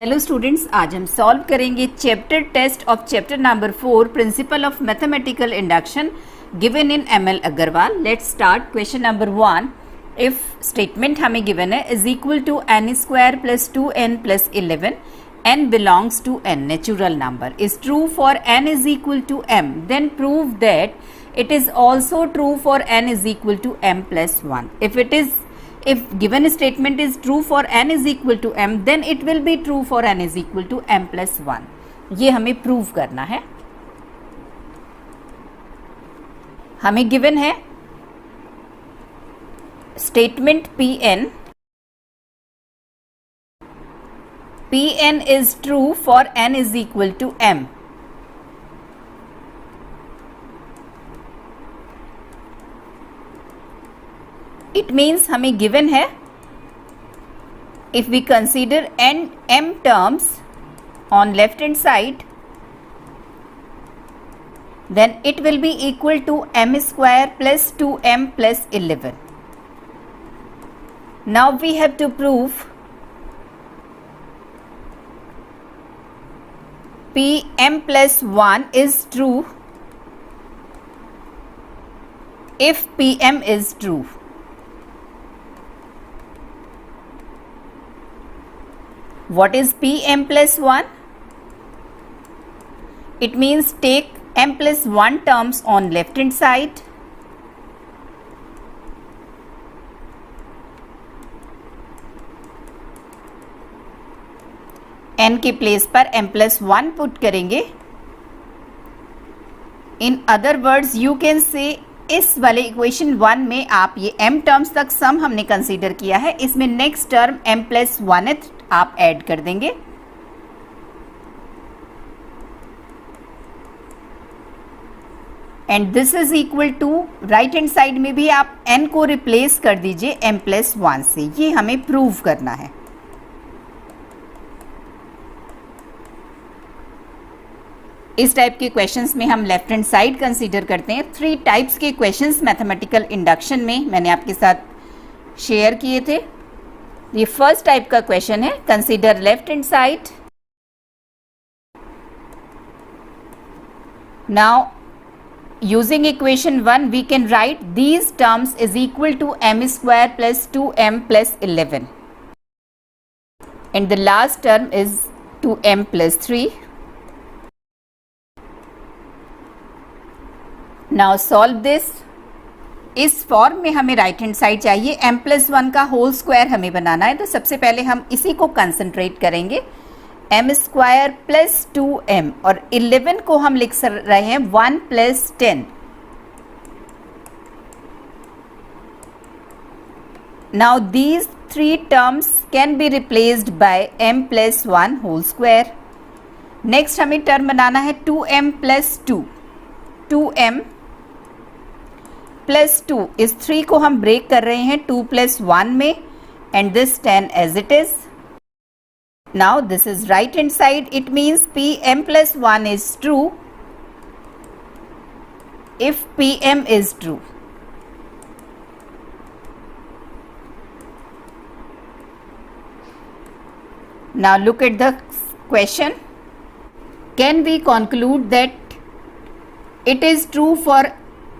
Hello students, आज हम solve करेंगे chapter test of chapter number 4 principle of mathematical induction given in ML Agarwal. Let's start question number 1। If statement हमें given है is equal to n square plus 2n plus 11 n belongs to n natural number is true for n is equal to m, then prove that it is also true for n is equal to m plus 1. If given statement is true for n is equal to m, then it will be true for n is equal to m plus 1. ये हमें prove करना है। हमें given है statement Pn is true for n is equal to m. It means हमें given है if we consider n m terms on left hand side, then it will be equal to m square plus 2m plus 11. Now we have to prove Pm plus 1 is true if Pm is true. What is Pm plus 1? It means take m plus 1 terms on left hand side n के place पर m plus 1 put करेंगे। In other words you can से इस वाले equation 1 में आप ये m terms तक सम हमने कंसीडर किया है, इसमें next term m plus 1th आप ऐड कर देंगे। And this is equal to right hand side में भी आप n को रिप्लेस कर दीजिए m plus 1 से। ये हमें प्रूव करना है। इस टाइप के क्वेश्चंस में हम लेफ्ट हैंड साइड कंसीडर करते हैं। 3 टाइप्स के क्वेश्चंस मैथमेटिकल इंडक्शन में मैंने आपके साथ शेयर किए थे। ये फर्स्ट टाइप का क्वेश्चन है, consider left hand side. Now using equation 1 we can write these terms is equal to m square plus 2m plus 11 and the last term is 2m plus 3। Now solve this. इस form में हमें right hand side चाहिए, m plus 1 का whole square हमें बनाना है, तो सबसे पहले हम इसी को कंसंट्रेट करेंगे। m स्क्वायर प्लस 2m और 11 को हम लिख रहे हैं 1 plus 10। Now these 3 terms can be replaced by m plus 1 whole square. Next हमें टर्म बनाना है 2m प्लस 2। 2m प्लस 2 इस 3 को हम ब्रेक कर रहे हैं 2 प्लस 1 में and this 10 as it is. Now this is right hand side, it means Pm plus 1 is true if Pm is true. Now look at the question. Can we conclude that it is true for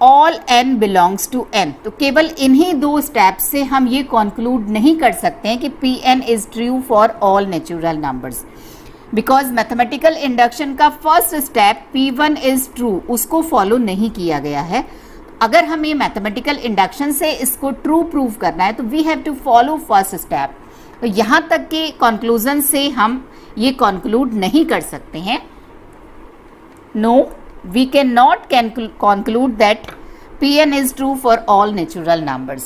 all n belongs to n? तो केवल इन्हीं 2 step से हम ये conclude नहीं कर सकते हैं कि Pn is true for all natural numbers, because mathematical induction का first step P1 is true उसको फॉलो नहीं किया गया है। अगर हमें मैथमेटिकल इंडक्शन से इसको ट्रू प्रूव करना है तो we have to follow first step. तो यहाँ तक के कंक्लूजन से हम ये कंक्लूड नहीं कर सकते हैं। No, we cannot conclude that Pn is true for all natural numbers.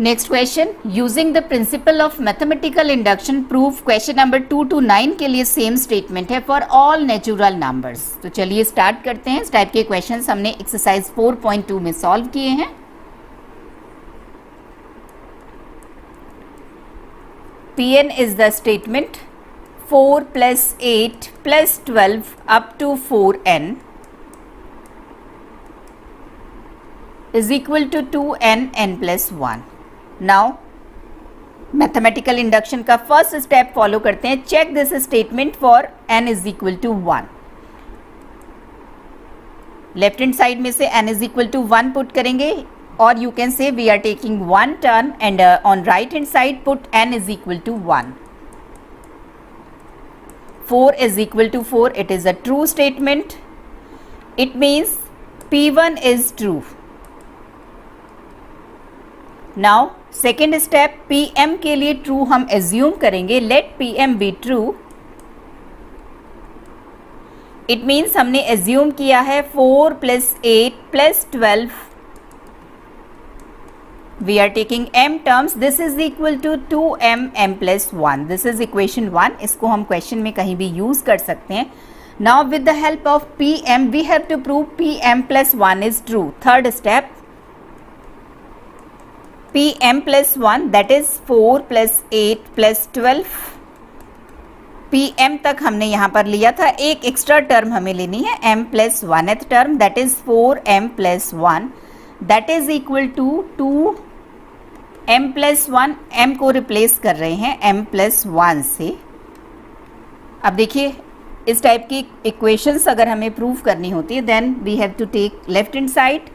Next question, using the principle of mathematical induction proof question number 2 to 9 के लिए सेम स्टेटमेंट है for all natural numbers। तो चलिए start करते हैं। इस type के questions हमने एक्सरसाइज 4.2 में सॉल्व किए हैं। Pn is the statement 4 plus 8 plus 12 up to 4n is equal to 2n n plus 1. Now mathematical induction का फर्स्ट स्टेप फॉलो करते हैं. Check this statement for n is equal to 1. Left hand side में से n is equal to 1 put करेंगे, और you can say we are taking 1 term and on right hand side put n is equal to 1. 4 is equal to 4. It is a true statement. It means P1 is true. Now second step, PM के लिए true हम assume करेंगे. Let PM be true. It means हमने assume किया है 4 plus 8 plus 12. We are taking m terms. This is equal to 2m m plus 1. This is equation 1. इसको हम question में कहीं भी use कर सकते हैं. Now with the help of PM, we have to prove PM plus 1 is true. Third step, PM plus 1, that is 4 plus 8 plus 12. PM तक हमने यहाँ पर लिया था. एक एक्स्ट्रा टर्म हमें लेनी है, m plus 1th term, that is 4m plus 1. That is equal to 2m plus 1. m को रिप्लेस कर रहे हैं m plus 1 से. अब देखिए, इस टाइप की इक्वेशंस अगर हमें प्रूव करनी होती है, then we have to take left hand side.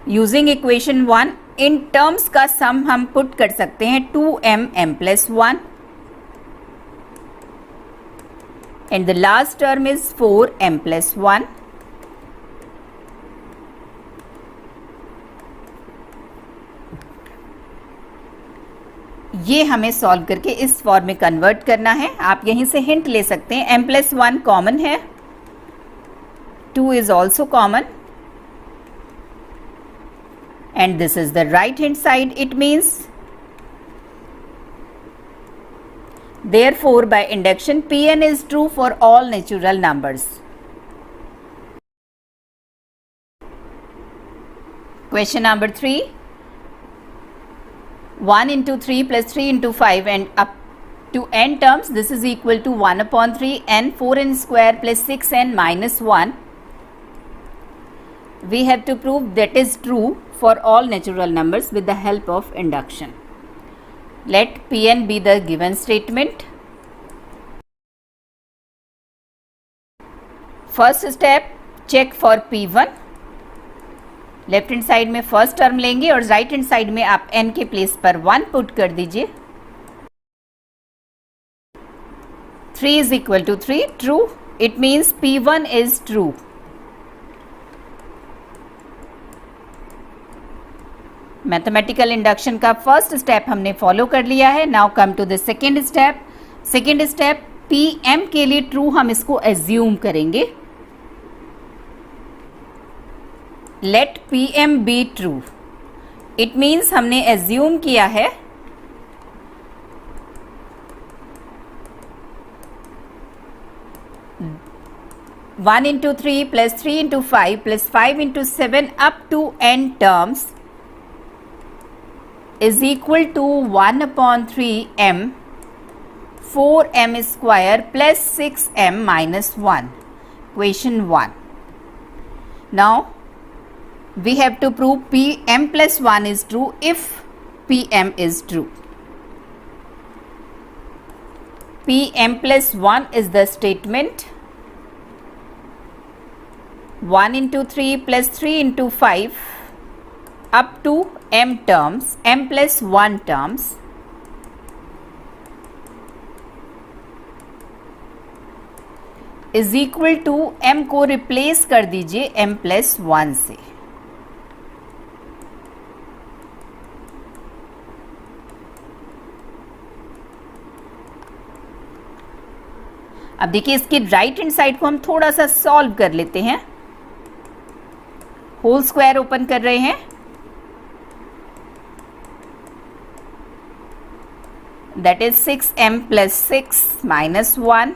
Using equation 1, in terms का सम हम पुट कर सकते हैं 2m m plus 1 and the last term is 4m plus 1. ये हमें सॉल्व करके इस फॉर्म में कन्वर्ट करना है. आप यहीं से हिंट ले सकते हैं. m plus 1 कॉमन है, 2 is also common, and this is the right hand side. It means therefore by induction Pn is true for all natural numbers. Question number 3. 1 into 3 plus 3 into 5 and up to n terms, this is equal to 1 upon 3 n 4n square plus 6n minus 1. We have to prove that is true for all natural numbers with the help of induction. Let Pn be the given statement. First step, check for P1. Left hand side में first term लेंगे और right hand side में आप n के place पर 1 put कर दीजिए. 3 is equal to 3. True. It means P1 is true. Mathematical induction का फर्स्ट स्टेप हमने फॉलो कर लिया है. Now come to the second step. Second step, PM के लिए ट्रू हम इसको एज्यूम करेंगे. Let PM be true. It means हमने assume किया है 1 into 3 plus 3 into 5 plus 5 into 7 up to n terms is equal to 1 upon 3m 4m square plus 6m minus 1. Equation 1. Now we have to prove Pm plus 1 is true if Pm is true. Pm plus 1 is the statement 1 into 3 plus 3 into 5 up to m terms, m plus 1 terms is equal to m को replace कर दीजिए m plus 1 से. अब देखिए, इसके right hand side को हम थोड़ा सा सॉल्व कर लेते हैं. होल स्क्वायर ओपन कर रहे हैं. That is 6m plus 6 minus 1.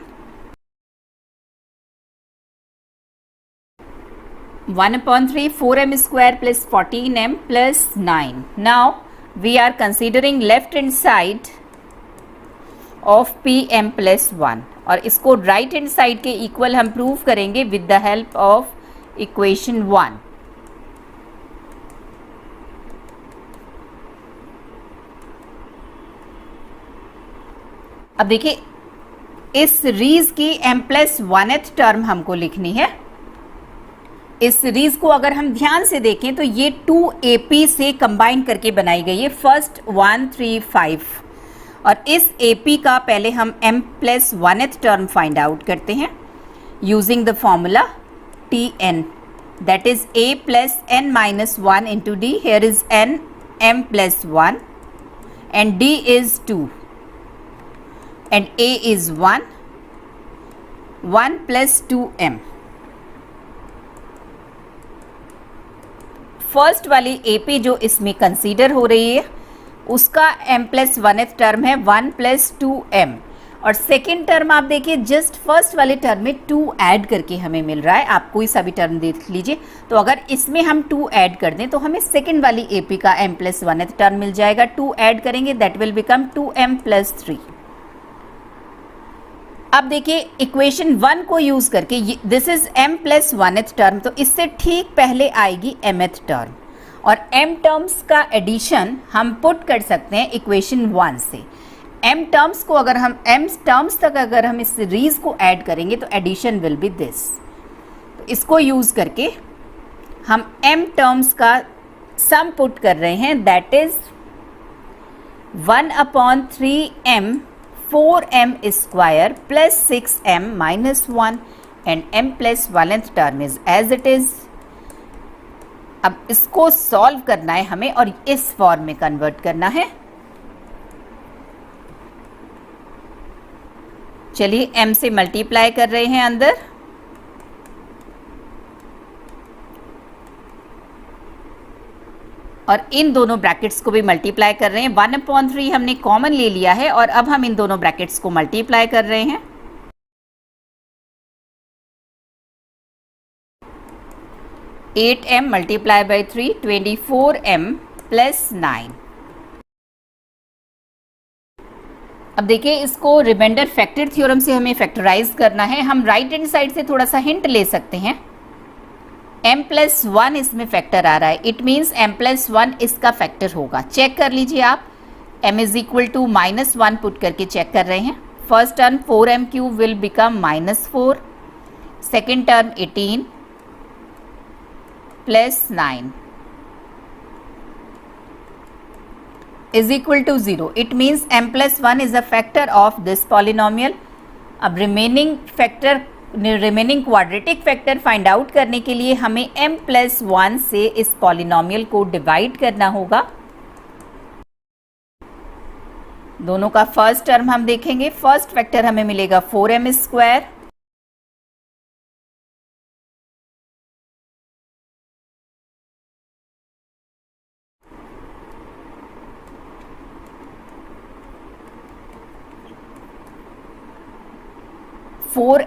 1 upon 3 4m square plus 14m plus 9. Now we are considering left hand side of Pm plus 1 और इसको राइट हैंड साइड के इक्वल हम प्रूव करेंगे with the help of equation 1. अब देखिए इस series की m+1th term हमको लिखनी है। इस सीरीज को अगर हम ध्यान से देखें तो ये 2AP से कंबाइन करके बनाई गई है, फर्स्ट 1 3 5। और इस AP का पहले हम m+1th टर्म फाइंड आउट करते हैं using the formula Tn, that is a plus n minus 1 into d. Here is n, m+1, and d is 2, and a is 1 plus 2m. First वाली AP जो इसमें consider हो रही है उसका m+1th term है 1 plus 2m, और second term आप देखिए जस्ट फर्स्ट वाले टर्म में 2 ऐड करके हमें मिल रहा है। आप कोई सा भी टर्म देख लीजिए, तो अगर इसमें हम 2 ऐड कर दें तो हमें सेकेंड वाली AP का m+1th टर्म मिल जाएगा। 2 ऐड करेंगे दैट विल बिकम 2m+3। अब देखिए इक्वेशन 1 को यूज करके दिस इज m+1th टर्म, तो इससे ठीक पहले आएगी mth टर्म, और m टर्म्स का एडिशन हम पुट कर सकते हैं इक्वेशन 1 से। m टर्म्स को अगर हम m टर्म्स तक अगर हम इस सीरीज को ऐड करेंगे तो एडिशन विल बी दिस। तो इसको यूज करके हम m टर्म्स का सम पुट कर रहे हैं, that is 1/3m 4m square plus 6m minus 1 and m+1th term is as it is. अब इसको सॉल्व करना है हमें और इस फॉर्म में कन्वर्ट करना है। चलिए m से मल्टीप्लाई कर रहे हैं अंदर, और इन दोनों ब्रैकेट्स को भी मल्टीप्लाई कर रहे हैं। 1/3 हमने कॉमन ले लिया है और अब हम इन दोनों ब्रैकेट्स को मल्टीप्लाई कर रहे हैं। At m multiply by 3 24m plus 9। अब देखिए इसको रिमाइंडर फैक्टर थ्योरम से हमें फैक्टराइज करना है। हम राइट हैंड साइड से थोड़ा सा हिंट ले सकते हैं। m+1 इसमें फैक्टर आ रहा है, इट मीन्स m+1 इसका फैक्टर होगा। चेक कर लीजिए आप, m is equal to -1 put करके चेक कर रहे हैं। First term 4m³ will become -4, second term 18 plus 9 is equal to 0. It means m+1 is a factor of this polynomial. अब remaining quadratic factor find out करने के लिए हमें m+1 से इस पॉलिनोमियल को डिवाइड करना होगा। दोनों का फर्स्ट टर्म हम देखेंगे। फर्स्ट फैक्टर हमें मिलेगा 4m²,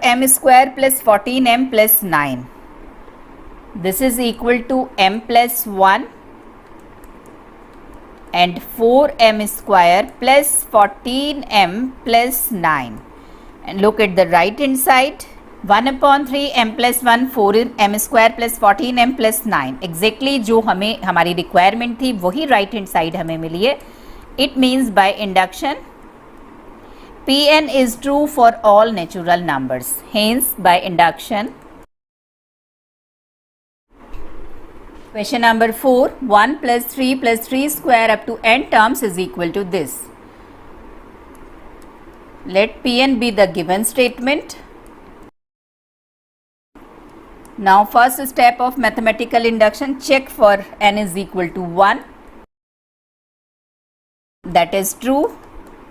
m² plus 14m plus 9. This is equal to m+1 and 4m² plus 14m plus 9. And look at the right hand side, 1/3 m+1 4m² plus 14m plus 9. Exactly जो हमें हमारी requirement थी वही right hand side हमें मिली है। It means by induction Pn is true for all natural numbers. Hence, by induction, question number 4, 1 plus 3 plus 3 square up to n terms is equal to this. Let Pn be the given statement. Now, first step of mathematical induction, check for n is equal to 1. That is true.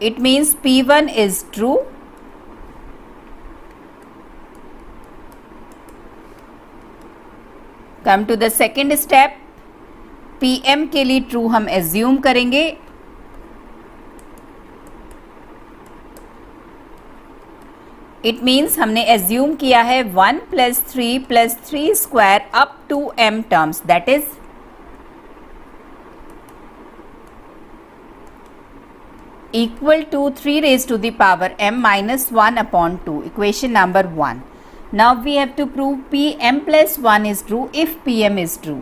It means P1 is true. Come to the second step. Pm के लिए true हम assume करेंगे। It means हमने assume किया है 1 plus 3 plus 3 square up to m terms, that is equal to 3 raised to the power m minus 1 upon 2. Equation number 1. Now we have to prove Pm plus 1 is true if Pm is true.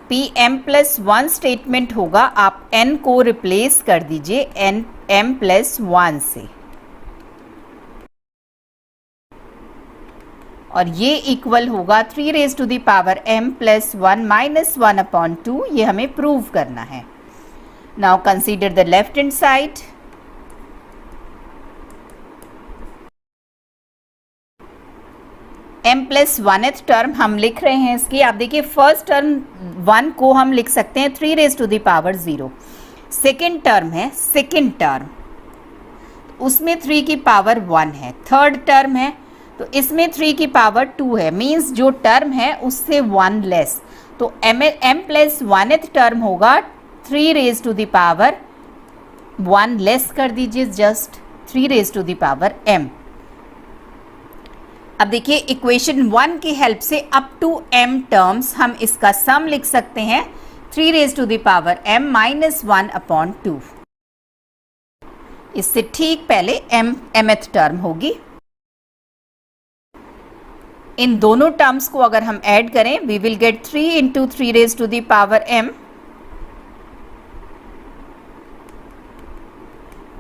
Pm plus 1 statement होगा, आप n को replace कर दीजिए, m plus 1 से, और ये equal होगा 3 raise to the power m plus 1 minus 1/2। ये हमें प्रूव करना है। Now consider the left hand side. m plus 1th term हम लिख रहे हैं इसकी। आप देखिए फर्स्ट टर्म 1 को हम लिख सकते हैं 3 raise to the power 0। Second term है, सेकेंड टर्म उसमें 3 की पावर 1 है। थर्ड टर्म है तो इसमें 3 की पावर 2 है, मीन्स जो टर्म है उससे 1 लेस। तो m प्लस 1th टर्म होगा 3 raise to the power 1 less कर दीजिए, just 3 raise to the power m। अब देखिए इक्वेशन 1 की हेल्प से अप टू m टर्म्स हम इसका सम लिख सकते हैं 3 raise to the power m minus 1/2। इससे ठीक पहले mth टर्म होगी। इन दोनों टर्म्स को अगर हम ऐड करें we will get 3 into 3 raise to the power m,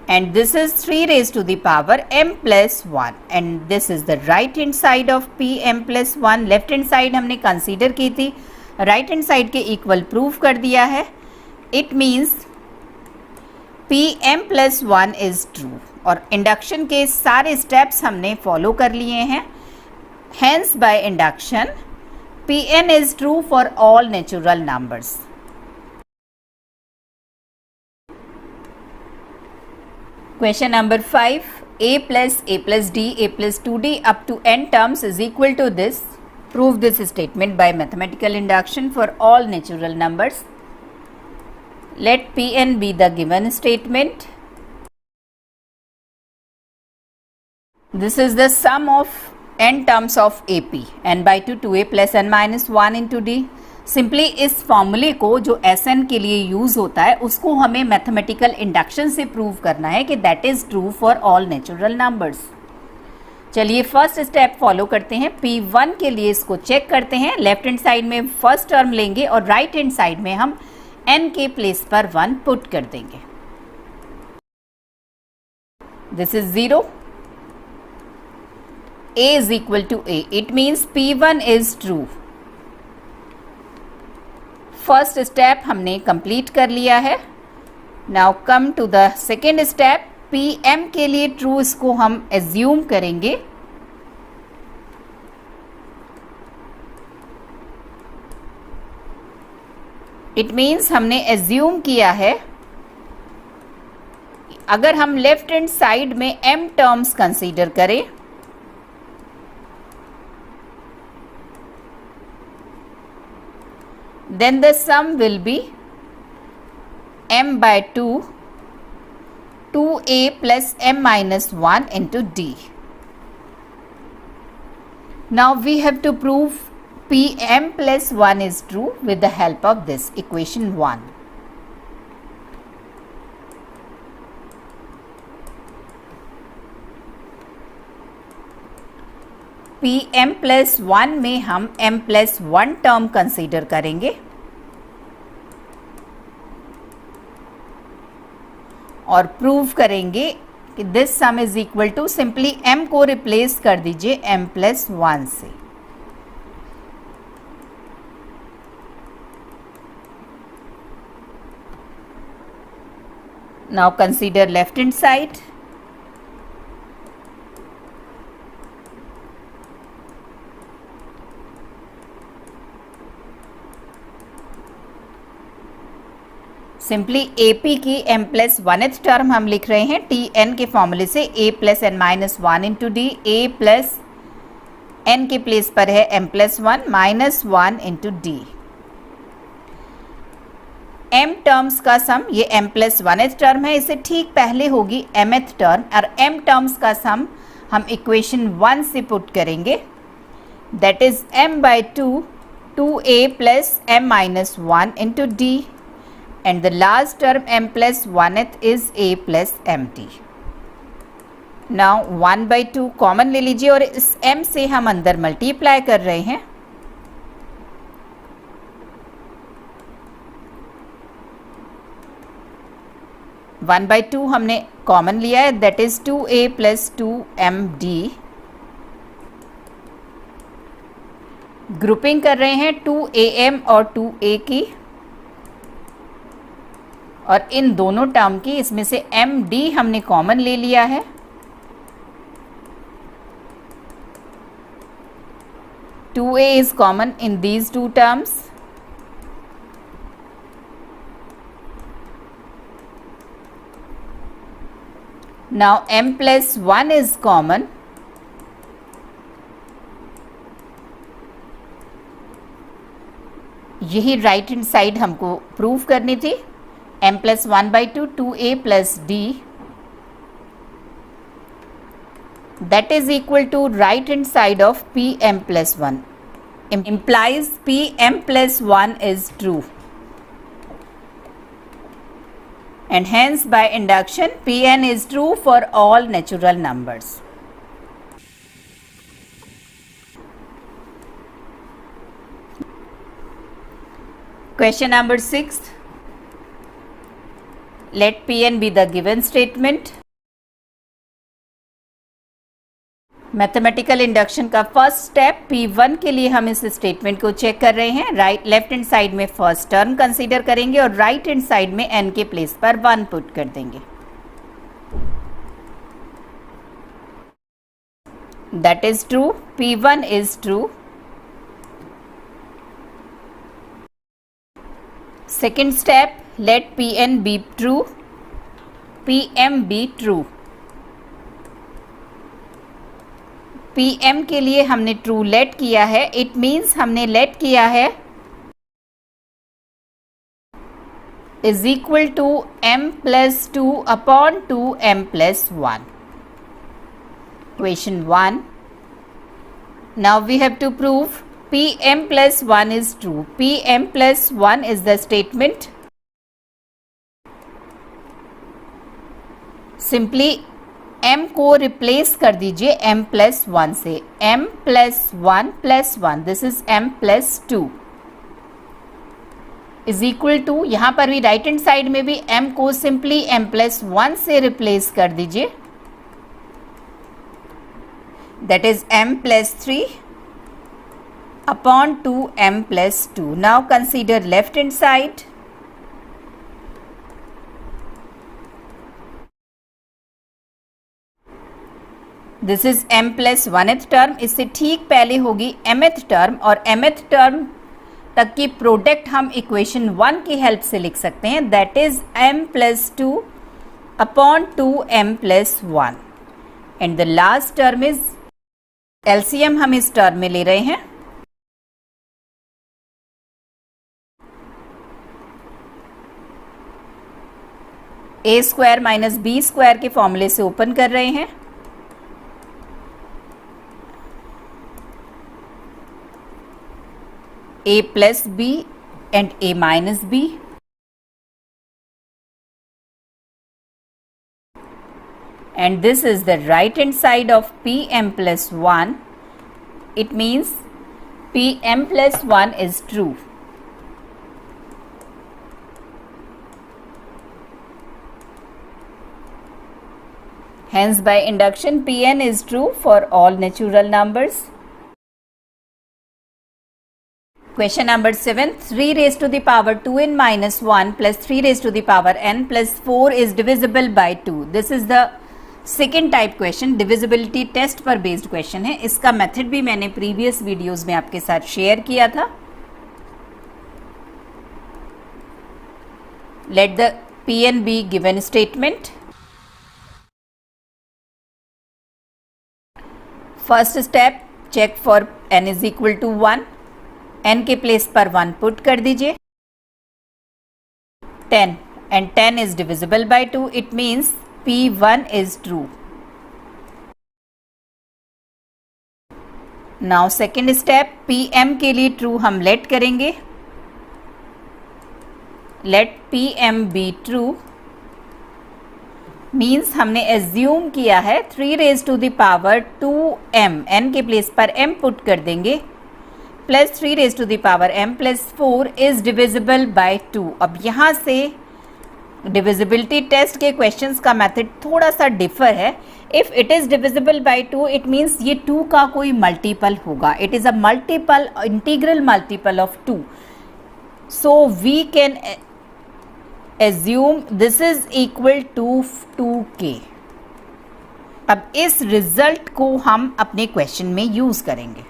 and this is 3 raised to the power m plus 1, and this is the right hand side of p m plus 1। Left hand side हमने consider की थी, right hand side के equal prove कर दिया है। It means p m plus 1 is true, और induction के सारे स्टेप्स हमने फॉलो कर लिए हैं। Hence by induction p n is true for all natural numbers. Question number 5, a plus d a plus 2d up to n terms is equal to this. Prove this statement by mathematical induction for all natural numbers. Let Pn be the given statement. This is the sum of n terms of ap, n by 2 2a plus n minus 1 into d. Simply इस फॉर्मूले को जो Sn के लिए use होता है उसको हमें मैथमेटिकल इंडक्शन से प्रूव करना है कि that is true for all natural numbers. चलिए फर्स्ट स्टेप फॉलो करते हैं। P1 के लिए इसको चेक करते हैं। लेफ्ट हैंड साइड में फर्स्ट टर्म लेंगे और राइट हैंड साइड में हम n के प्लेस पर 1 पुट कर देंगे। This is 0, a is equal to a, it means P1 is true। First step हमने कंप्लीट कर लिया है। Now come to the second step. P M के लिए ट्रू इसको हम एज्यूम करेंगे। इट मीन्स हमने एज्यूम किया है अगर हम लेफ्ट हैंड साइड में m टर्म्स कंसीडर करें then the sum will be m by 2 2a plus m minus 1 into d. Now we have to prove Pm plus 1 is true with the help of this equation 1. Pm plus 1 में हम m plus 1 term consider करेंगे और prove करेंगे कि this sum is equal to, simply m को replace कर दीजिए m plus 1 से। Now consider left hand side. Simply AP की m प्लस 1th टर्म हम लिख रहे हैं Tn के फॉर्मूले से, a plus n minus 1 into D. a plus n के प्लेस पर है m plus 1 minus 1 into D. m terms का सम, ये m प्लस 1th टर्म है, इससे ठीक पहले होगी mth टर्म, और m टर्म्स का सम हम इक्वेशन 1 से पुट करेंगे। That is m by 2 2a plus m minus 1 into D, and the last term m plus 1th is a plus mt. Now 1 by 2 common ले लीजिए और इस m से हम अंदर मल्टीप्लाई कर रहे हैं। 1/2 हमने कॉमन लिया है, that is 2a plus 2md। Grouping कर रहे हैं 2am और 2a की, और इन दोनों टर्म की इसमें से md हमने कॉमन ले लिया है। Two a is common in these two terms. Now m plus 1 is common. यही राइट हैंड साइड हमको प्रूव करनी थी। m plus 1/2 2a plus d, that is equal to right hand side of pm plus 1, implies pm plus 1 is true, and hence by induction pn is true for all natural numbers. Question number 6. Let Pn be the given statement. Mathematical induction का first step P1 के लिए हम इस statement को check कर रहे हैं। Right left hand side में फर्स्ट टर्म कंसीडर करेंगे और राइट हैंड साइड में n के प्लेस पर 1 पुट कर देंगे। That is true, P1 is true. Second step, let Pn be true, Pm be true. Pm के लिए हमने ट्रू लेट किया है, इट मीन्स हमने लेट किया है is equal to m plus 2 upon 2m plus 1। Question 1। Now we have to prove Pm plus 1 is true. Pm plus 1 is the statement. Simply m को replace कर दीजिए m plus 1 से। m plus 1 plus 1, this is m plus 2 is equal to, यहाँ पर भी right hand side में भी m को सिंपली m plus 1 से रिप्लेस कर दीजिए, that is m plus 3 upon 2m plus 2. Now consider left hand side. This is m plus 1th term, इससे ठीक पहले होगी mth टर्म, और mth टर्म तक की प्रोडक्ट हम इक्वेशन 1 की हेल्प से लिख सकते हैं, that is m plus 2 upon 2m plus 1, and the last term is LCM हम इस टर्म में ले रहे हैं। A square minus B square के फॉर्मूले से ओपन कर रहे हैं। a plus B and a minus B, and this is the right hand side of Pm plus 1. It means Pm plus 1 is true. Hence by induction Pn is true for all natural numbers. Question number 7. 3 raised to the power 2n minus 1 plus 3 raised to the power n plus 4 is divisible by 2. This is the second type question, divisibility test पर based question है। इसका method भी मैंने previous videos में आपके साथ share किया था। Let the Pn be given statement. First step, check for n is equal to 1, n के प्लेस पर 1 पुट कर दीजिए। 10 and 10 is divisible by 2, it means P1 is true. Now second step, Pm के लिए true हम let करेंगे। Let Pm be true means हमने assume किया है 3 raised to the power 2m, n के प्लेस पर m पुट कर देंगे, plus 3 raised to the power m plus 4 is divisible by 2। अब यहाँ से डिविजिबिलिटी टेस्ट के क्वेश्चंस का मेथड थोड़ा सा डिफर है. If it is divisible by 2 it means ये 2 का कोई मल्टीपल होगा. It is a multiple, integral multiple of 2. So we can assume this is equal to 2k. अब इस रिजल्ट को हम अपने क्वेश्चन में यूज करेंगे.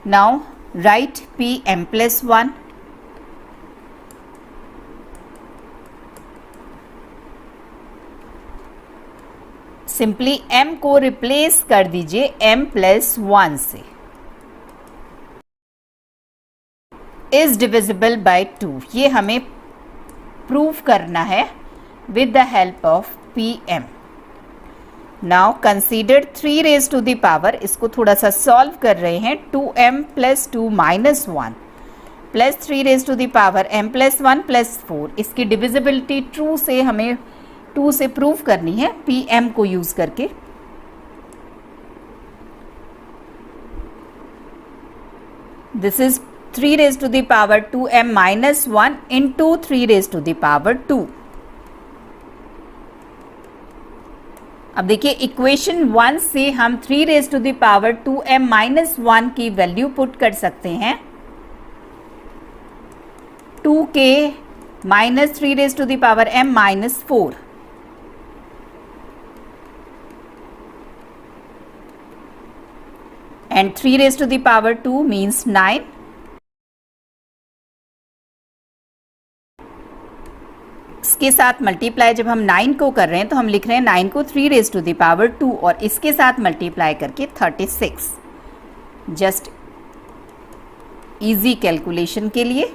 Now right Pm+1 simply m को रिप्लेस कर दीजिए m+1 से. इज डिविजिबल बाय 2, ये हमें प्रूव करना है with the help of Pm. Now consider 3 raise to the power, इसको थोड़ा सा सॉल्व कर रहे हैं. 2m + 2 - 1 plus 3 raise to the power m+1 + 4. इसकी डिविजिबिलिटी ट्रू से हमें 2 से प्रूव करनी है Pm को यूज करके. This is 3 raised to the power 2m - 1 into 3 raised to the power 2. अब देखिए इक्वेशन 1 से हम 3 raised to the power 2m - 1 की वैल्यू पुट कर सकते हैं. 2k - 3 raised to the power m - 4. And 3 raised to the power 2 means 9. इसके साथ मल्टीप्लाई जब हम 9 को कर रहे हैं तो हम लिख रहे हैं 9 को 3 रेज टू द पावर 2 और इसके साथ मल्टीप्लाई करके 36. जस्ट इजी कैलकुलेशन के लिए.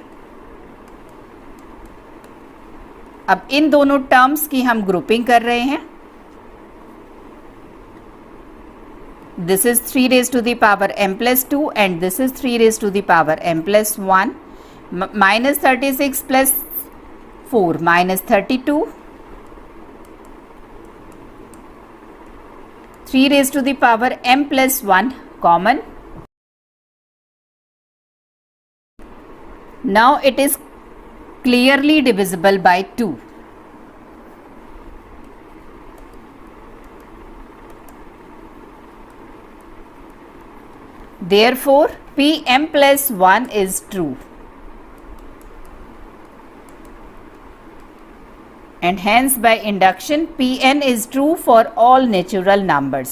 अब इन दोनों टर्म्स की हम ग्रुपिंग कर रहे हैं. This is 3 raise to the power m+2 and this is 3 raise to the power m+1. -36 + 4 -32. 3 raised to the power m+1 common. Now it is clearly divisible by 2. Therefore Pm+1 is true. And hence by induction Pn is true for all natural numbers.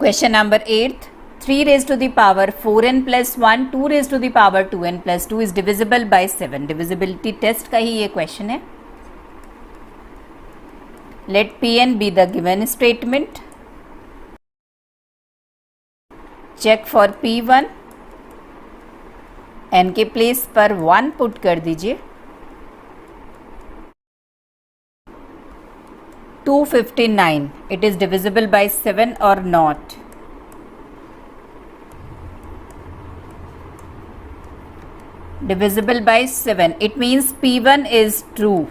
Question number 8. 3 raised to the power 4n + 1, 2 raised to the power 2n + 2 is divisible by 7. Divisibility test का ही ये question है. Let Pn be the given statement. Check for P1. n के place पर 1 put कर दीजिए. 259. It is divisible by 7 or not? Divisible by 7. It means P1 is true.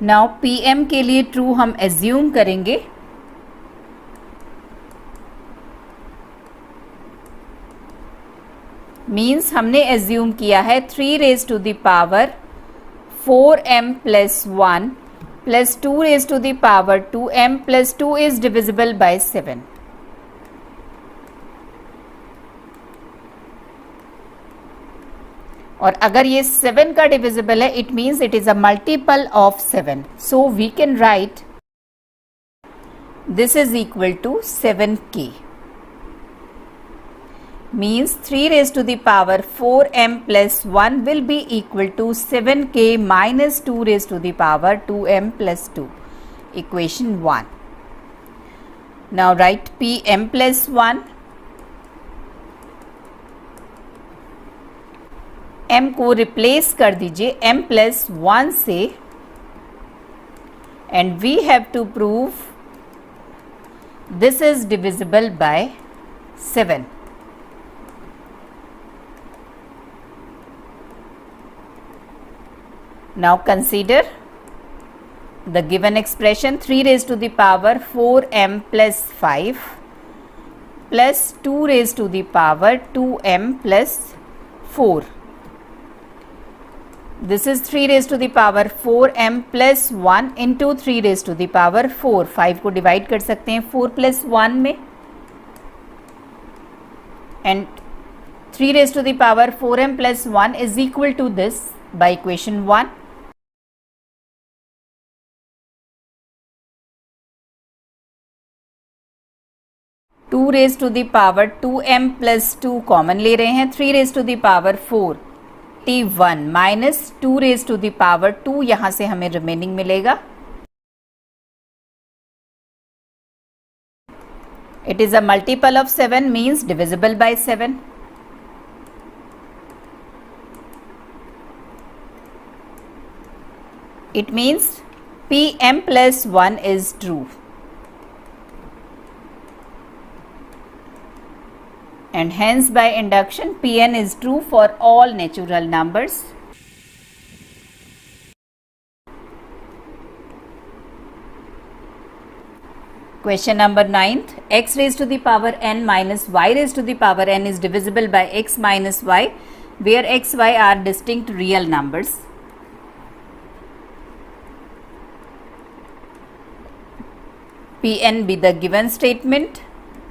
Now Pm के लिए true हम assume करेंगे. मीन्स हमने एज्यूम किया है 3 raise to the power 4m + 1 + 2 raise to the power 2m + 2 is divisible by 7. और अगर ये 7 का डिविजिबल है it means it is a multiple of 7. So we can write this is equal to 7k. Means 3 raised to the power 4m + 1 will be equal to 7k minus 2 raised to the power 2m + 2. Equation 1. Now write Pm+1. m को replace कर दीजिए m+1 से and we have to prove this is divisible by 7. Now consider the given expression 3 raised to the power 4m plus 5 plus 2 raised to the power 2m plus 4. This is 3 raised to the power 4m plus 1 into 3 raised to the power 4. 5 को divide कर सकते हैं 4 plus 1 में, and 3 raised to the power 4m plus 1 is equal to this by equation 1. Two raise to the power 2m plus 2 common ले रहे हैं, 3 raise to the power 4 t1 माइनस 2 raise to the power 2 यहां से हमें remaining मिलेगा. It is a multiple of 7 means divisible by 7. It means Pm plus 1 is true. And hence by induction Pn is true for all natural numbers. Question number 9th. X raised to the power n minus y raised to the power n is divisible by x minus y, where x, y are distinct real numbers. Pn be the given statement,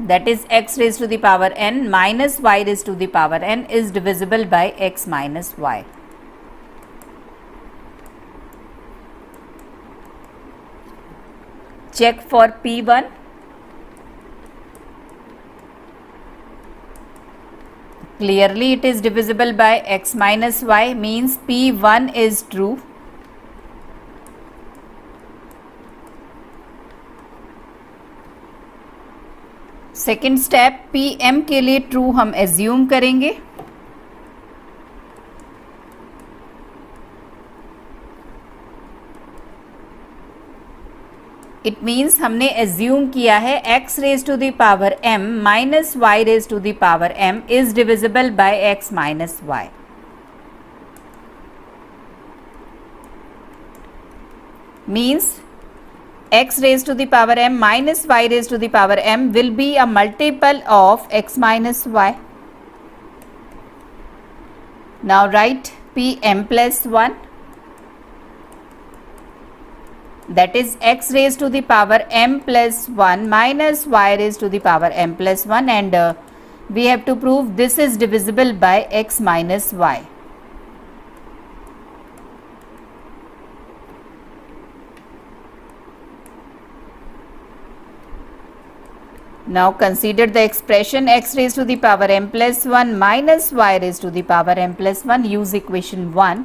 that is x raised to the power n minus y raised to the power n is divisible by x minus y. Check for P1. Clearly it is divisible by x minus y, means P1 is true. Second step Pm के लिए true हम assume करेंगे. It means हमने assume किया है x raise to the power m minus y raise to the power m is divisible by x minus y. Means x raised to the power m minus y raised to the power m will be a multiple of x minus y. Now write Pm plus 1, that is x raised to the power m plus 1 minus y raised to the power m plus 1, and we have to prove this is divisible by x minus y. Now consider the expression x raised to the power m plus 1 minus y raised to the power m plus 1. Use equation 1.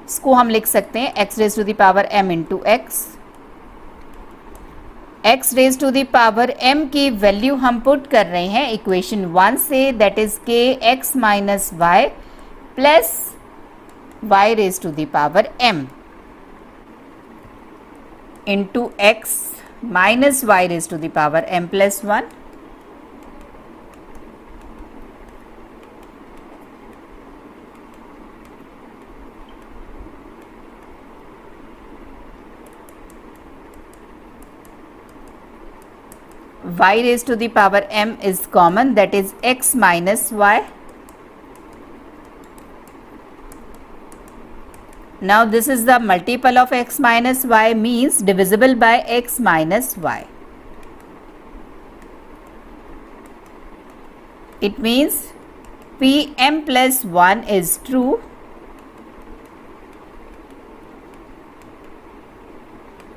इसको हम लिख सकते हैं x raised to the power m into x. x raised to the power m की value हम put कर रहे हैं इक्वेशन 1 से, that is k x minus y plus y raised to the power m into x minus y raised to the power m plus 1. Y raised to the power m is common, that is x minus y. Now this is the multiple of x minus y, means divisible by x minus y. It means Pm plus 1 is true,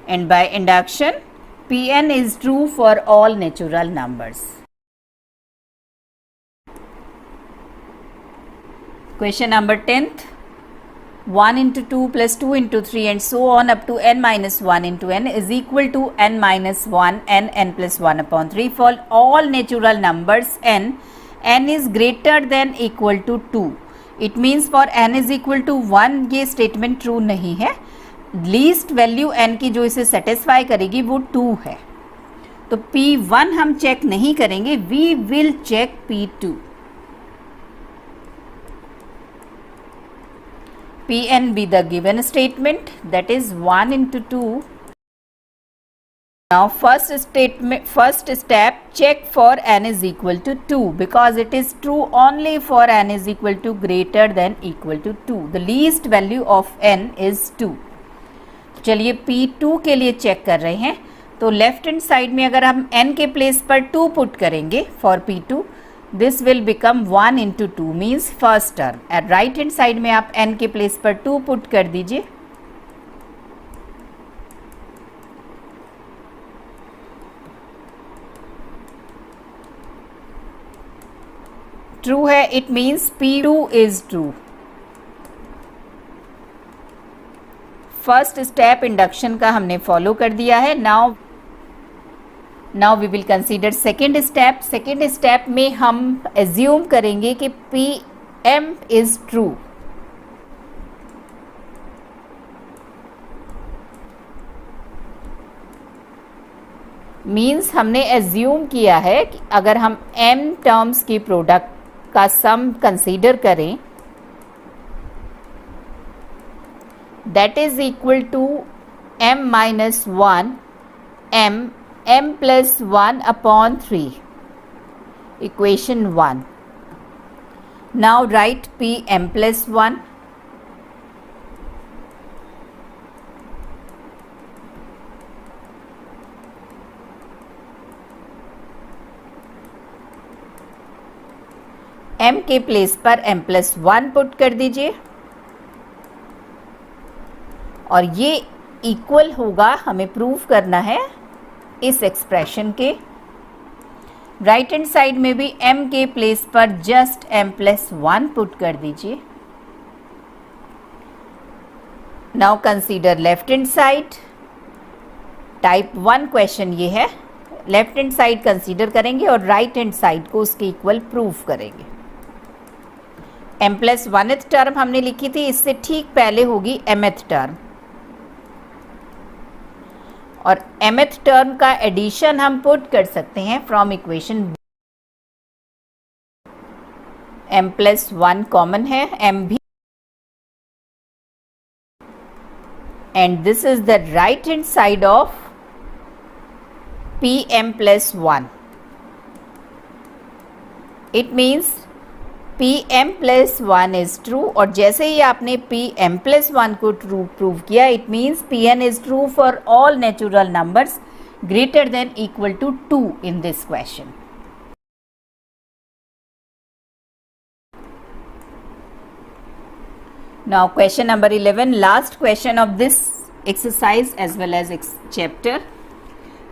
and by induction Pn is true for all natural numbers. Question number 10th. 1 into 2 plus 2 into 3 and so on up to n minus 1 into n is equal to n minus 1 n plus 1 upon 3 for all natural numbers n is greater than equal to 2. It means for n is equal to 1 ये statement true नहीं है. Least value n की जो इसे satisfy करेगी वो 2 है. तो P1 हम चेक नहीं करेंगे, we will check P2. Pn be the given statement, that is 1 into 2 Now first step, check for n is equal to 2 because it is true only for n is equal to greater than equal to 2. The least value of n is 2. चलिए P2 के लिए check कर रहे हैं. तो left hand side में अगर हम n के प्लेस पर 2 पुट करेंगे for P2, this will become 1 into 2 means first term. At right hand side में आप n के प्लेस पर 2 पुट कर दीजिए. ट्रू है, it means P2 is true. First step induction का हमने फॉलो कर दिया है. Now we will consider second step. Second step में हम एज्यूम करेंगे कि Pm इज ट्रू. मीन्स हमने एज्यूम किया है कि अगर हम m टर्म्स की प्रोडक्ट का सम कंसीडर करें, that is equal to m minus 1 m plus 1 upon 3, equation 1. Now right Pm plus 1. m के प्लेस पर m प्लस 1 पुट कर दीजिए और ये इक्वल होगा, हमें प्रूव करना है इस एक्सप्रेशन के. राइट हैंड साइड में भी m के प्लेस पर जस्ट m प्लस 1 पुट कर दीजिए. Now consider left hand side. Type 1 question ये है. लेफ्ट हैंड साइड कंसीडर करेंगे और राइट हैंड साइड को उसके इक्वल प्रूव करेंगे. m प्लस 1th टर्म हमने लिखी थी, इससे ठीक पहले होगी mth टर्म और mth टर्म का एडिशन हम पुट कर सकते हैं from equation. m plus 1 common है, m भी, and this is the right hand side of Pm plus 1. It means Pm plus 1 is true और जैसे ही आपने Pm प्लस 1 को ट्रू प्रूव किया, it means Pn is true for all natural numbers greater than equal to 2 in this question. Now question number 11, last question of this exercise as well as chapter.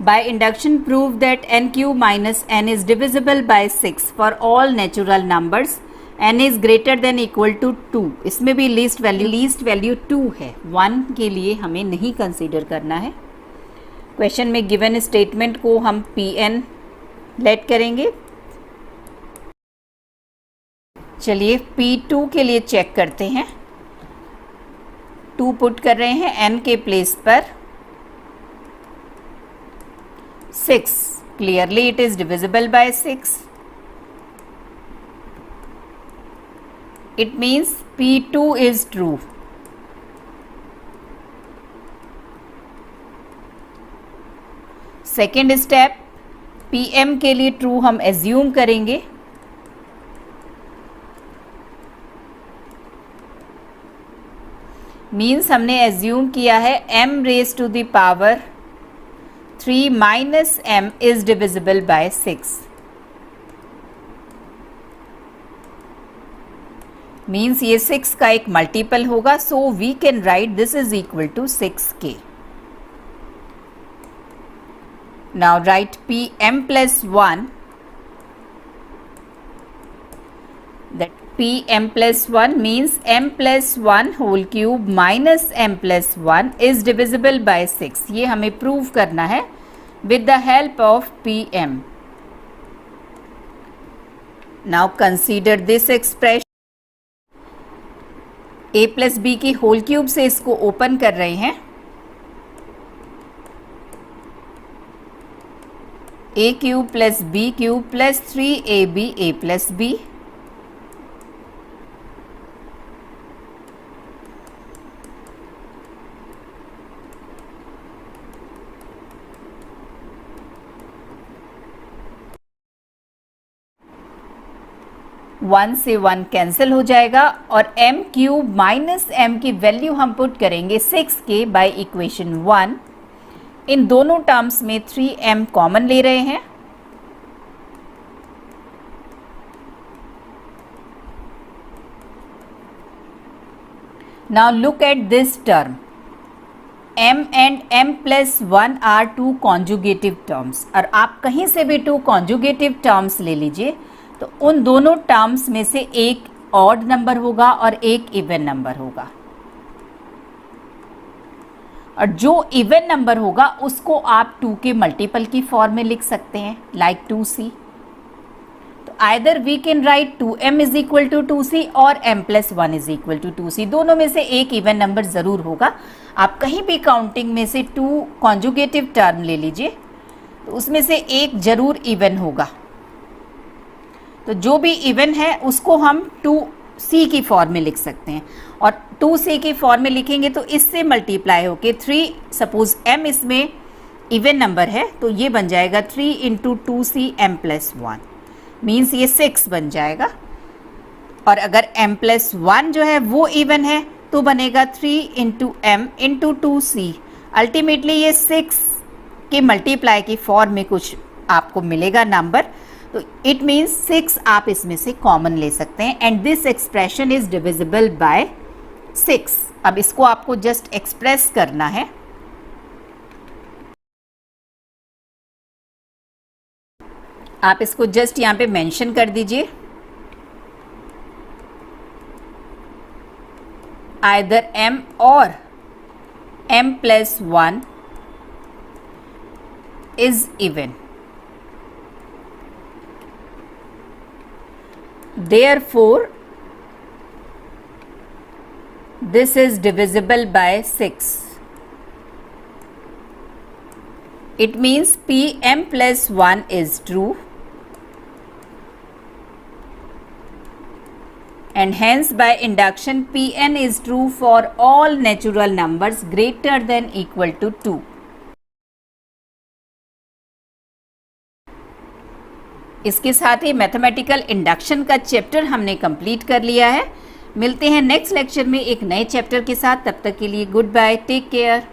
By induction prove that n cube minus n is divisible by 6 for all natural numbers. n is greater than equal to 2. इसमें भी least value 2 है. 1 के लिए हमें नहीं consider करना है. Question में गिवन स्टेटमेंट को हम Pn लेट करेंगे. चलिए P2 के लिए चेक करते हैं. 2 पुट कर रहे हैं n के प्लेस पर 6. Clearly it is divisible by 6. It means P2 is true. Second step, Pm के लिए ट्रू हम एज्यूम करेंगे. मीन्स हमने एज्यूम किया है m raise to the power 3 minus m is divisible by 6. Means ये 6 का एक मल्टीपल होगा, so we can write this is equal to 6k. Now right Pm plus 1. That Pm plus 1 means m plus 1 whole cube minus m plus 1 is divisible by 6. ये हमें prove करना है with the help of Pm. Now consider this expression. a plus b की whole cube से इसको open कर रहे हैं. a cube plus b cube plus 3ab a plus b. 1 से 1 कैंसिल हो जाएगा और m क्यूब माइनस m की वैल्यू हम पुट करेंगे 6 के बाय इक्वेशन 1। इन दोनों टर्म्स में 3m कॉमन ले रहे हैं। Now look at this term. m and m plus 1 are two conjugative terms. और आप कहीं से भी two conjugative terms ले लीजिए तो उन दोनों terms में से एक odd नंबर होगा और एक even नंबर होगा, और जो इवन नंबर होगा उसको आप 2 के मल्टीपल की फॉर्म में लिख सकते हैं, लाइक 2c। तो either we can write 2m is equal to 2c और m plus 1 is equal to 2c। दोनों में से एक इवन नंबर ज़रूर होगा। आप कहीं भी काउंटिंग में से 2 कॉन्जुगेटिव टर्म ले लीजिए तो उसमें से एक जरूर इवन होगा। तो जो भी इवन है उसको हम 2c की फॉर्म में लिख सकते हैं, और 2c की फॉर्म में लिखेंगे तो इससे मल्टीप्लाई होके 3, सपोज m इसमें इवन नंबर है तो ये बन जाएगा 3 into 2c m plus 1, means ये 6 बन जाएगा। और अगर m प्लस 1 जो है वो इवन है तो बनेगा 3 into m into 2c। Ultimately ये 6 के मल्टीप्लाई की फॉर्म में कुछ आपको मिलेगा नंबर, तो इट मीन्स 6 आप इसमें से कॉमन ले सकते हैं। And this expression is divisible by 6। अब इसको आपको जस्ट एक्सप्रेस करना है। आप इसको जस्ट यहाँ पे मेंशन कर दीजिए, आइदर m और m plus 1 is even, therefore this is divisible by 6. It means Pm plus 1 is true, and hence by induction Pn is true for all natural numbers greater than equal to 2. इसके साथ ही mathematical induction का chapter हमने complete कर लिया है। मिलते हैं next lecture में एक नए चैप्टर के साथ। तब तक के लिए गुड बाय, टेक केयर।